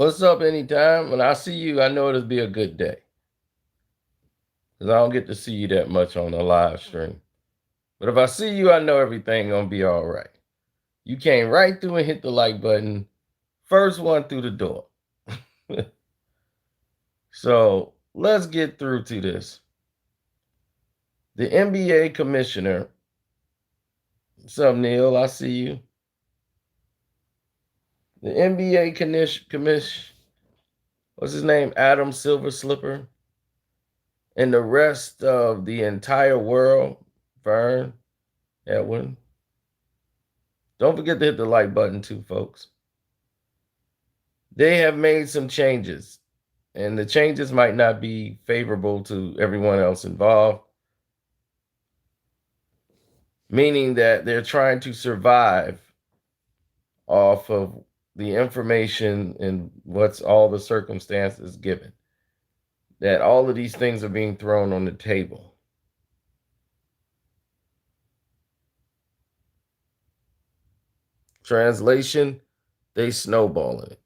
What's up anytime? When I see you, I know it'll be a good day. Because I don't get to see you that much on the live stream. But if I see you, I know everything gonna be all right. You came right through and hit the like button. First one through the door. So let's get through to this. The NBA commissioner. What's up, Neil? I see you. The NBA commission, what's his name? Adam Silver Slipper. And the rest of the entire world, Vern, Edwin. Don't forget to hit the like button too, folks. They have made some changes, and the changes might not be favorable to everyone else involved, meaning that they're trying to survive off of the information and what's all the circumstances given. That all of these things are being thrown on the table. Translation, they snowballing it.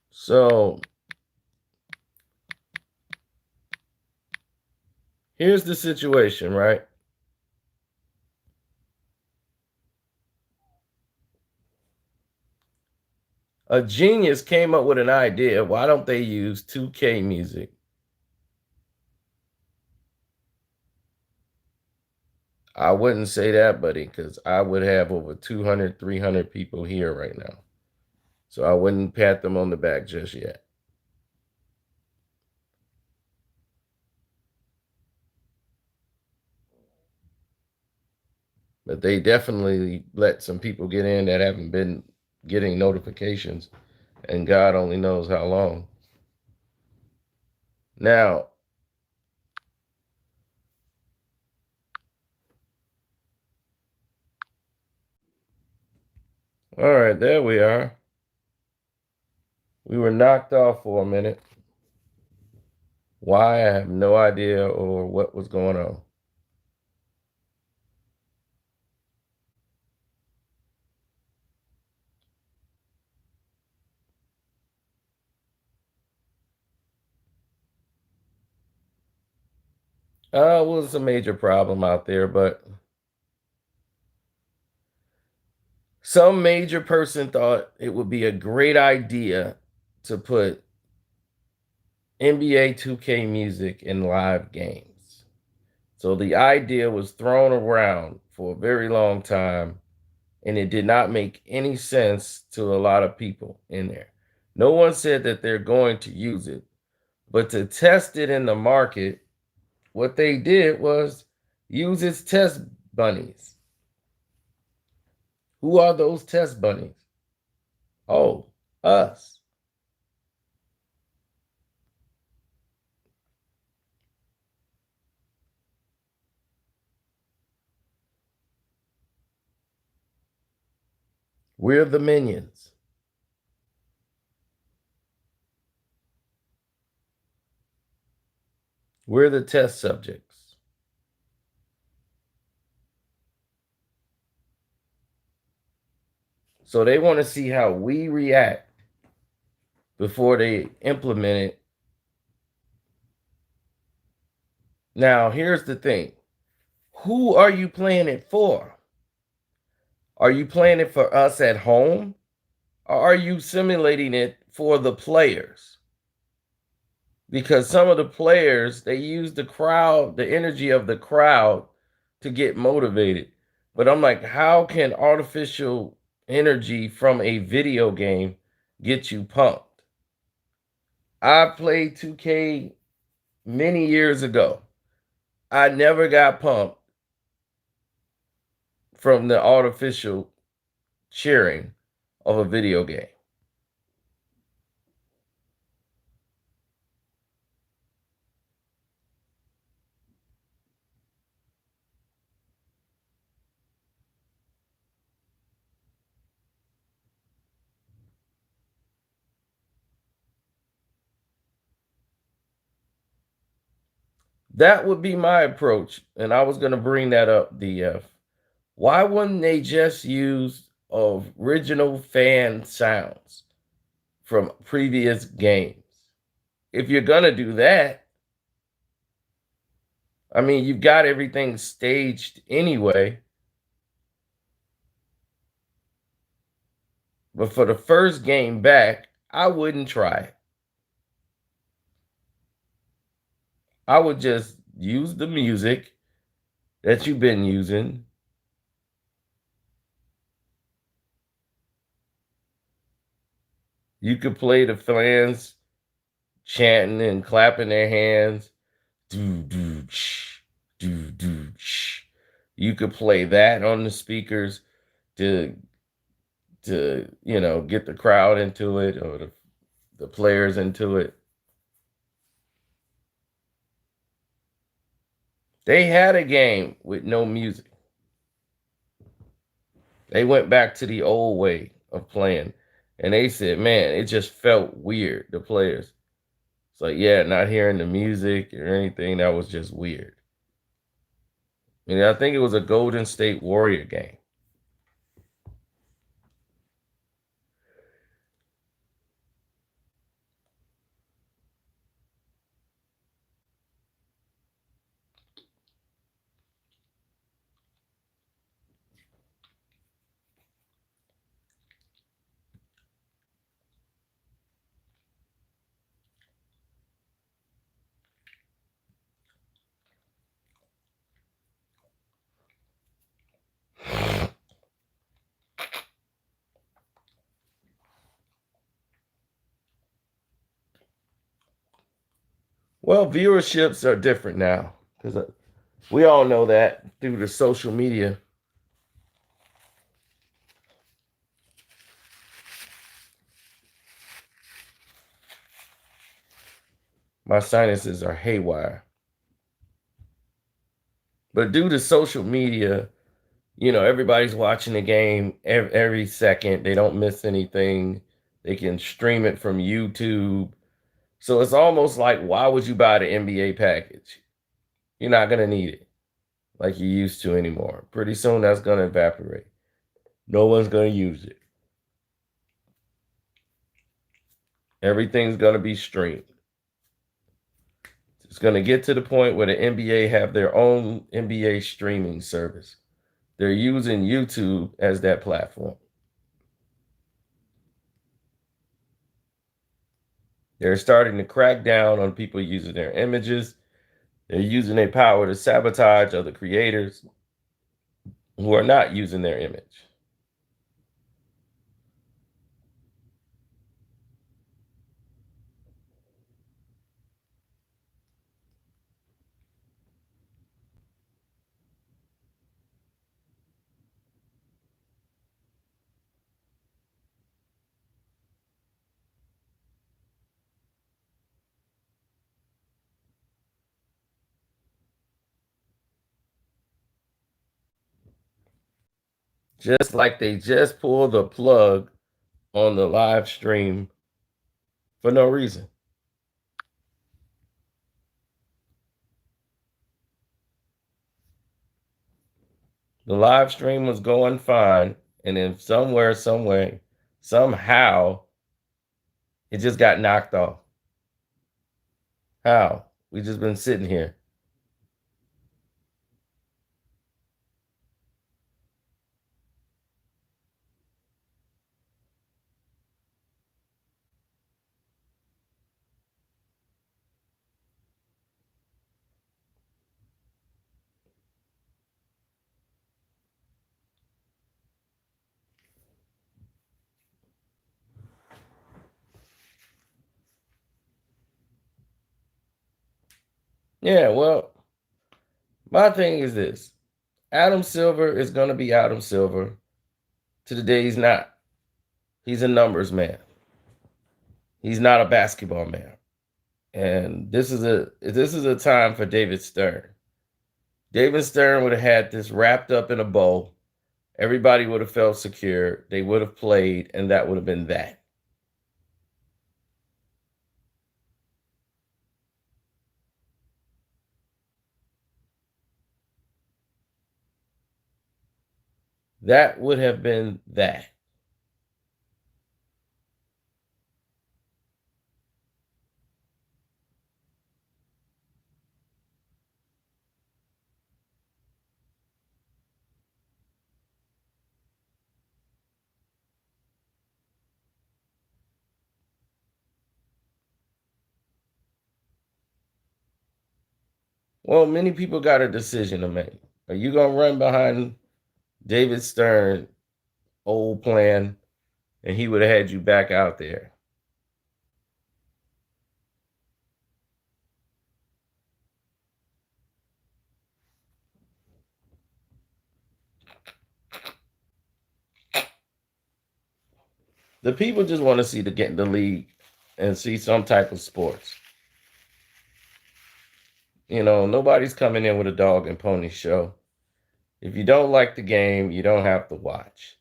So here's the situation, right? A genius came up with an idea. Why don't they use 2K music? I wouldn't say that, buddy, because I would have over 200, 300 people here right now. So I wouldn't pat them on the back just yet. But they definitely let some people get in that haven't been getting notifications, and God only knows how long. Now, all right, there we are. We were knocked off for a minute. Why? I have no idea or what was going on. It was a major problem out there, but some major person thought it would be a great idea to put NBA 2K music in live games. So the idea was thrown around for a very long time, and it did not make any sense to a lot of people in there. No one said that they're going to use it, but to test it in the market, what they did was use its test bunnies. Who are those test bunnies? Oh, us. We're the minions. We're the test subjects. So they want to see how we react before they implement it. Now, here's the thing. Who are you playing it for? Are you playing it for us at home? Or are you simulating it for the players? Because some of the players, they use the crowd, the energy of the crowd to get motivated. But I'm like, how can artificial energy from a video game get you pumped? I played 2K many years ago. I never got pumped from the artificial cheering of a video game. That would be my approach. And I was going to bring that up, DF. Why wouldn't they just use original fan sounds from previous games? If you're going to do that, I mean, you've got everything staged anyway. But for the first game back, I wouldn't try it. I would just use the music that you've been using. You could play the fans chanting and clapping their hands. Do do sh, do sh. You could play that on the speakers to get the crowd into it, or the players into it. They had a game with no music. They went back to the old way of playing. And they said, man, it just felt weird, the players. It's like, yeah, not hearing the music or anything, that was just weird. And I think it was a Golden State Warrior game. Well, viewerships are different now because we all know that through the social media. My sinuses are haywire. But due to social media, everybody's watching the game every second. They don't miss anything. They can stream it from YouTube. So it's almost like, why would you buy the NBA package? You're not going to need it like you used to anymore. Pretty soon that's going to evaporate. No one's going to use it. Everything's going to be streamed. It's going to get to the point where the NBA have their own NBA streaming service. They're using YouTube as that platform. They're starting to crack down on people using their images. They're using their power to sabotage other creators who are not using their image. Just like they just pulled the plug on the live stream for no reason. The live stream was going fine, and then somewhere, some way, somehow, it just got knocked off. How? We just been sitting here. Yeah, well, my thing is this. Adam Silver is going to be Adam Silver to the day he's not. He's a numbers man. He's not a basketball man. And this is a time for David Stern. David Stern would have had this wrapped up in a bow. Everybody would have felt secure. They would have played, and that would have been that. That would have been that. Well, many people got a decision to make. Are you gonna run behind David Stern old plan and he would have had you back out there? The people just want to see the get in the league and see some type of sports. Nobody's coming in with a dog and pony show. If you don't like the game, you don't have to watch.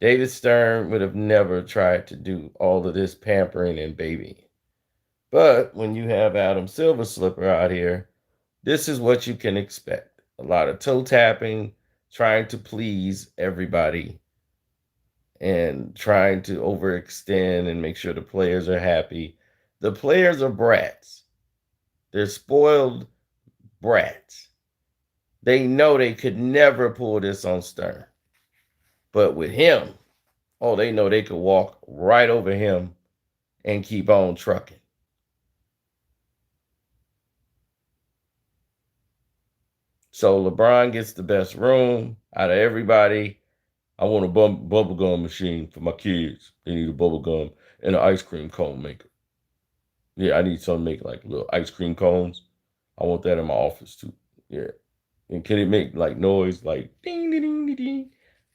David Stern would have never tried to do all of this pampering and babying. But when you have Adam Silver Slipper out here, this is what you can expect. A lot of toe tapping, trying to please everybody, and trying to overextend and make sure the players are happy. The players are brats. They're spoiled brats. They know they could never pull this on Stern. But with him, oh, they know they could walk right over him and keep on trucking. So LeBron gets the best room out of everybody. I want a bubble gum machine for my kids. They need a bubble gum and an ice cream cone maker. Yeah, I need something to make like little ice cream cones. I want that in my office too. Yeah. And can it make like noise, like ding, ding, ding, ding, ding,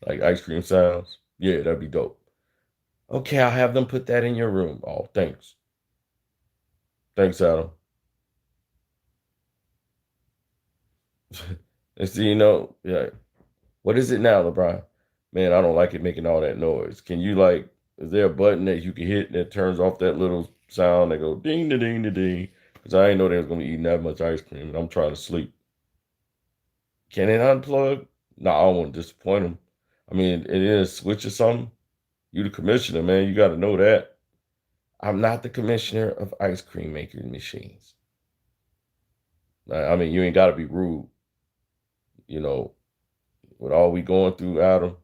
like ice cream sounds? Yeah, that'd be dope. Okay, I'll have them put that in your room. Oh, thanks. Thanks, Adam. And see, yeah. What is it now, LeBron? Man, I don't like it making all that noise. Can you like, is there a button that you can hit that turns off that little sound that go ding, da, ding, da, ding? Because I didn't know they was going to be eating that much ice cream and I'm trying to sleep. Can it unplug? No, I don't want to disappoint them. I mean, it is a switch or something. You the commissioner, man. You got to know that. I'm not the commissioner of ice cream making machines. I mean, you ain't got to be rude. You know, with all we going through, Adam,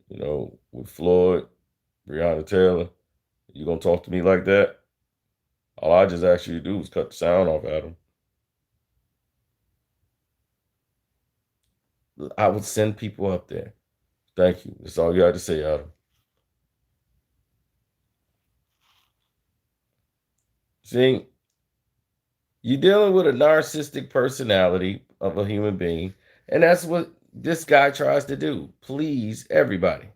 with Floyd, Breonna Taylor, you gonna talk to me like that? All I just asked you to do was cut the sound off, Adam. I would send people up there. Thank you. That's all you had to say, Adam. See, you're dealing with a narcissistic personality of a human being, and that's what this guy tries to do. Please everybody.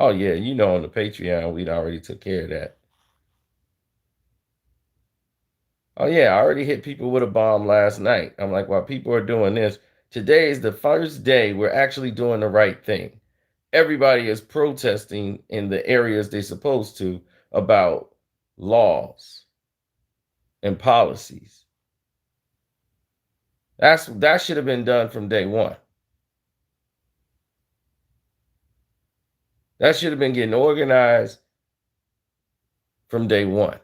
Oh yeah, on the Patreon, we'd already took care of that. Oh yeah, I already hit people with a bomb last night. I'm like, while people are doing this, today is the first day we're actually doing the right thing. Everybody is protesting in the areas they're supposed to about laws and policies. That should have been done from day one. That should have been getting organized from day one,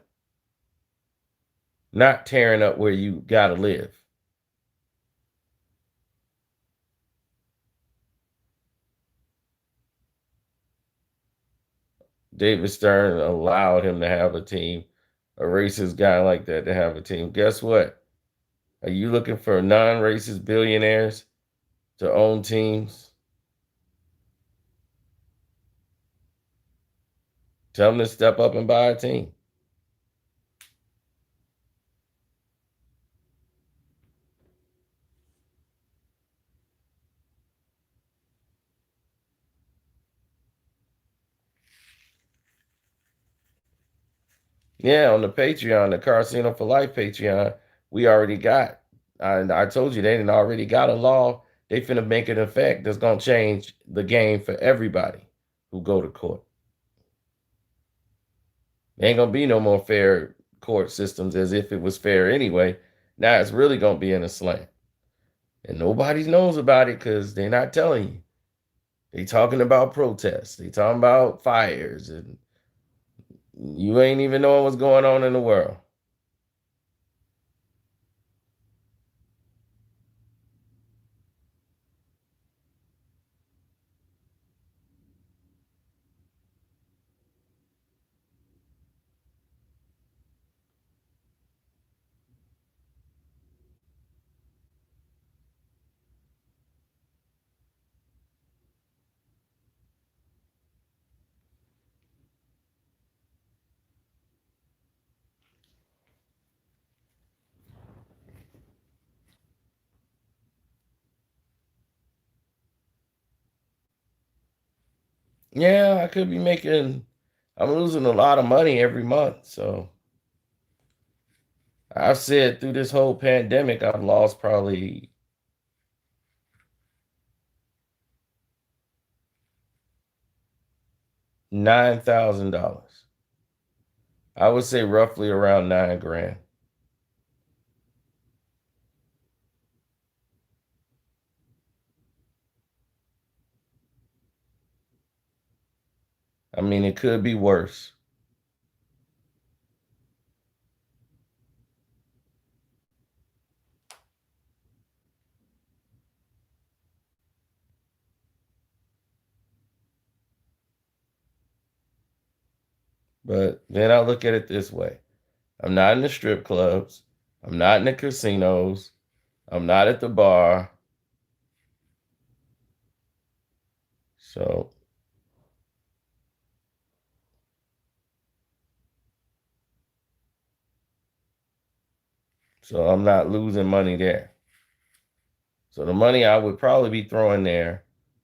not tearing up where you gotta live. David Stern allowed him to have a team, a racist guy like that to have a team. Guess what? Are you looking for non-racist billionaires to own teams? Tell them to step up and buy a team. Yeah, on the Patreon, the Casino for Life Patreon, we already got. I told you they didn't already got a law. They finna make it effect that's gonna change the game for everybody who go to court. Ain't gonna be no more fair court systems as if it was fair anyway. Now it's really gonna be in a slant. And nobody knows about it because they're not telling you. They talking about protests. They talking about fires, and you ain't even knowing what's going on in the world. Yeah, I could be making I'm losing a lot of money every month. So I've said through this whole pandemic, I've lost probably $9,000. I would say roughly around 9 grand. I mean, it could be worse. But then I look at it this way. I'm not in the strip clubs. I'm not in the casinos. I'm not at the bar. So I'm not losing money there. So the money I would probably be throwing there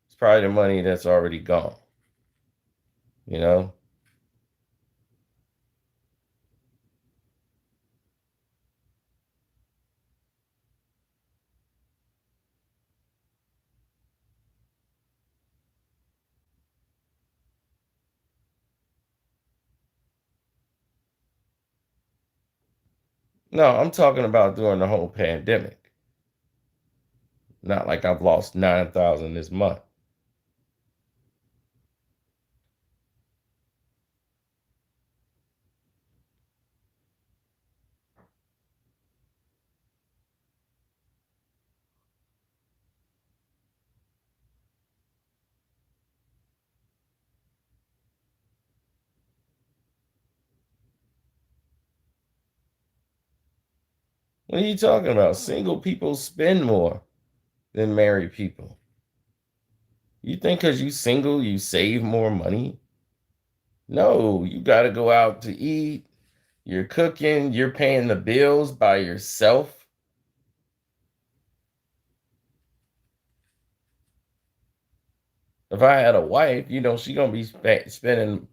is probably the money that's already gone. You know? No, I'm talking about during the whole pandemic. Not like I've lost 9,000 this month. What are you talking about? Single people spend more than married people. You think because you single, you save more money? No, you got to go out to eat. You're cooking. You're paying the bills by yourself. If I had a wife, she gonna be spending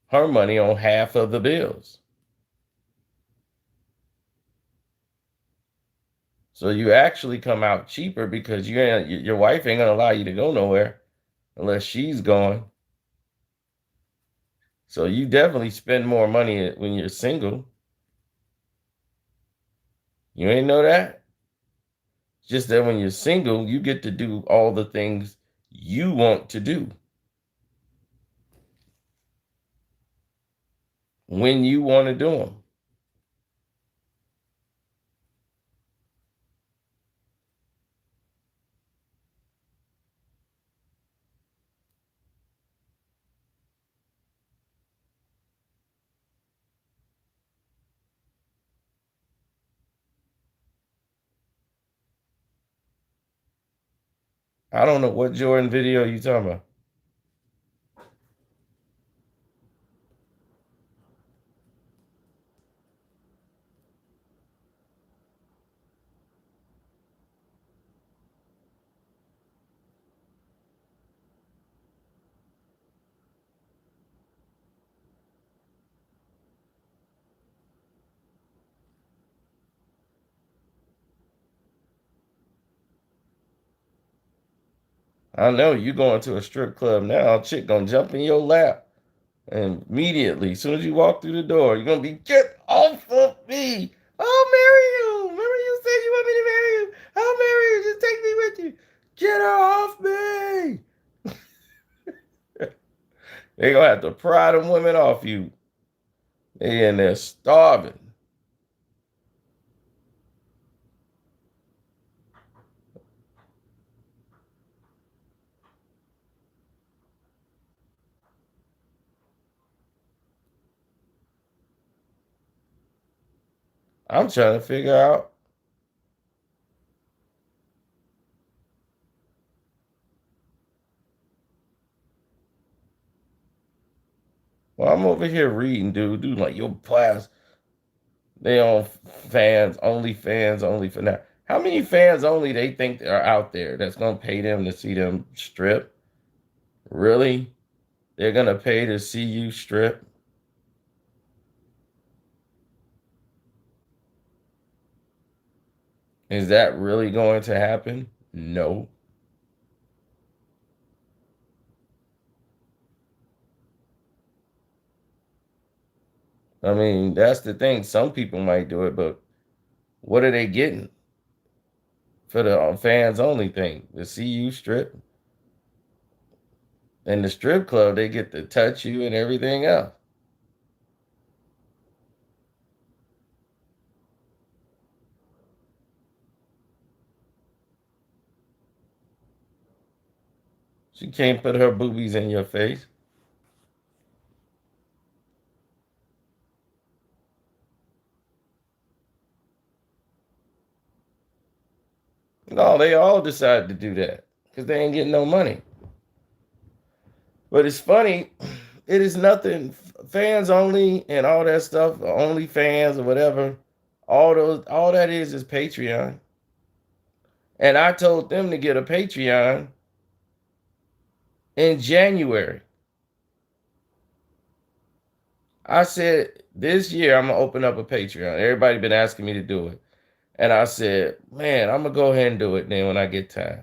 her money on half of the bills. So you actually come out cheaper because your wife ain't gonna allow you to go nowhere unless she's going. So you definitely spend more money when you're single. You ain't know that? Just that when you're single, you get to do all the things you want to do when you want to do them. I don't know what Jordan video you talking about. I know you going to a strip club now, a chick gonna jump in your lap. And immediately, as soon as you walk through the door, you're gonna be, get off of me. I'll marry you. Remember you said you want me to marry you? I'll marry you. Just take me with you. Get her off me. They gonna have to pry them women off you. They in there starving. I'm trying to figure out. Well, I'm over here reading, dude like your class. They on fans only for now. How many fans only they think are out there that's gonna pay them to see them strip? Really? They're gonna pay to see you strip? Is that really going to happen? No. I mean, that's the thing. Some people might do it, but what are they getting for the fans only thing? To see you strip? In the strip club, they get to touch you and everything else. She can't put her boobies in your face. No, they all decided to do that because they ain't getting no money. But it's funny, it is nothing fans only and all that stuff, only fans or whatever. All that is Patreon. And I told them to get a Patreon in January. I said this year I'm gonna open up a Patreon. Everybody been asking me to do it. And I said, man, I'm gonna go ahead and do it then when I get time.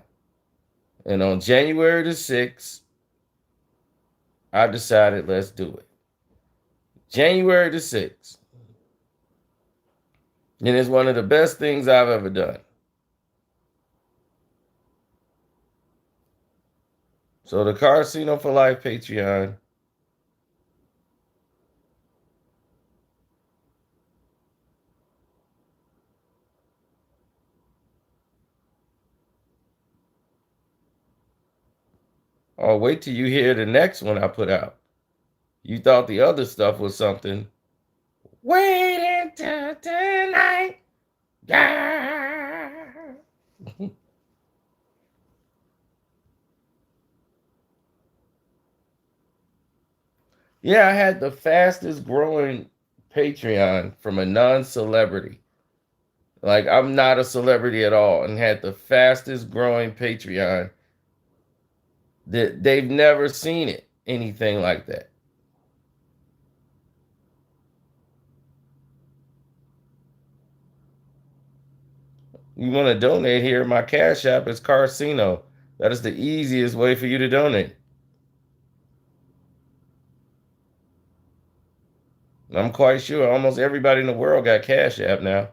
And on January the 6th, I decided let's do it. January the 6th. And it's one of the best things I've ever done. So the Casino for Life Patreon. Oh, wait till you hear the next one I put out. You thought the other stuff was something. Wait until tonight. Yeah. Yeah, I had the fastest growing Patreon from a non celebrity. Like, I'm not a celebrity at all, and had the fastest growing Patreon that they've never seen it, anything like that. You want to donate here? My Cash App is Carcino. That is the easiest way for you to donate. I'm quite sure almost everybody in the world got Cash App now.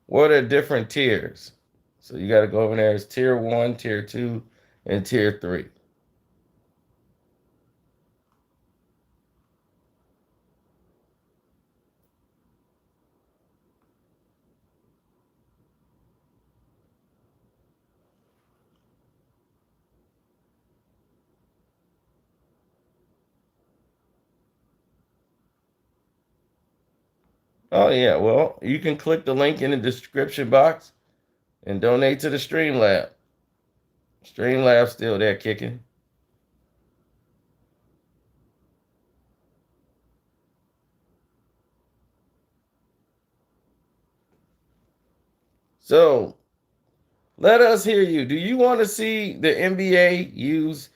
What are different tiers? So you got to go over there. It's tier one, tier two, and tier three. Oh, yeah. Well, you can click the link in the description box and donate to the Streamlab. Streamlab's still there kicking. So let us hear you. Do you want to see the NBA use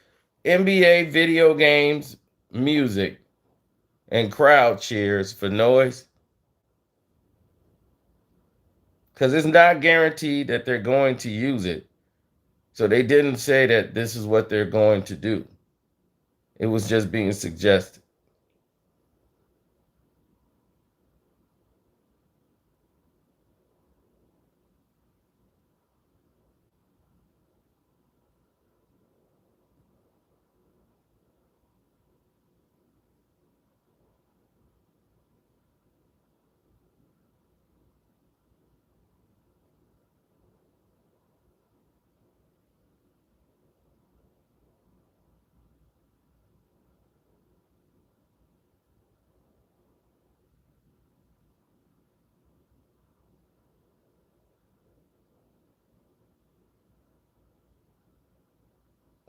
NBA video games, music, and crowd cheers for noise? because it's not guaranteed that they're going to use it. So they didn't say that this is what they're going to do. It was just being suggested.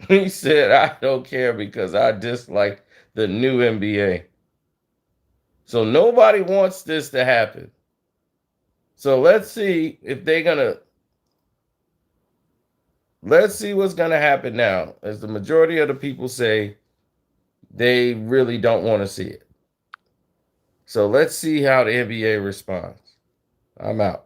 He said, I don't care because I dislike the new NBA. So nobody wants this to happen. So let's see what's gonna happen now. As the majority of the people say they really don't want to see it. So let's see how the NBA responds. I'm out.